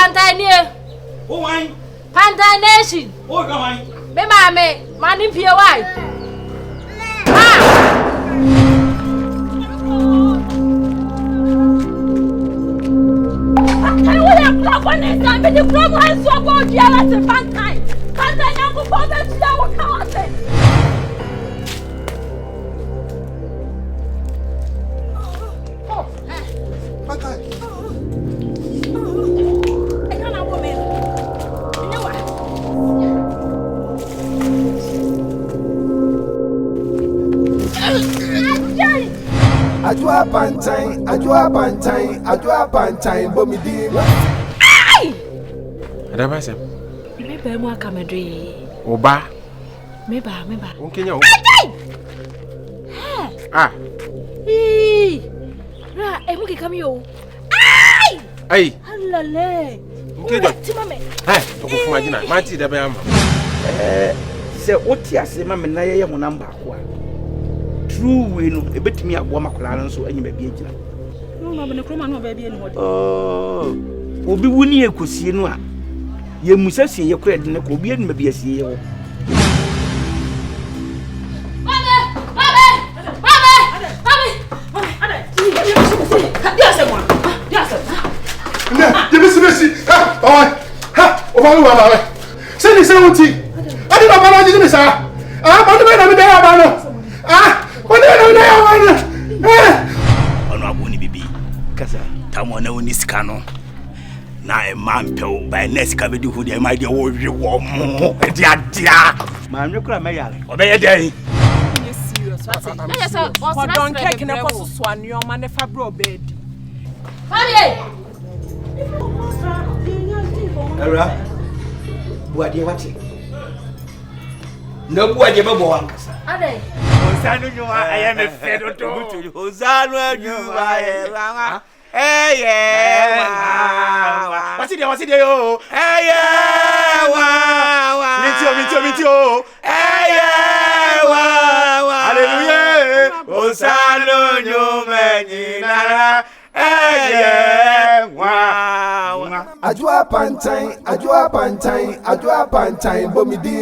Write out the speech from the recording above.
Pantang. Who wine? Pantang Nation. Oh, go wine. Me mame, manim pie why? I will have block one this time, but the problem has so about jealous and Pantang. Pantang, I'm going to see our cousin. Pantang. Adwoa Pantang, Bomidi. Ay! Adabasa. Me be mo akamedwe. Oba. Me ba. Unkenya o. Ah. Ra, e mo ke kam yo. Ay! Ay. Halale. Unkenya. Timame. Okofu magina. Mati da be ama. Se oti ase ma me na ye ho number ko a. True we no e betimi abo makora nso anyima bi agina. No ma bene kroma no ba bi eni hodi. Oh. Obi wuni ekosie no a. Ye musasie ye kora de ne ko obi eni ma bi asie ye wo. Na man pel by next cavity who they might be all warm. Dia. Man, you could make obey day. Yes, sir. For don't cake in a course one, your man if I bro bed. Era. What do you want? No, what you want? Ade. Hosanna, I am a feather to Hosanna, you are. Hey, yeah. What's it? Oh, hey, yeah. Meet you. Hey, yeah. Hallelujah. Hosanna, you man. Hey, yeah. Adwoa Pantang, Bomidi.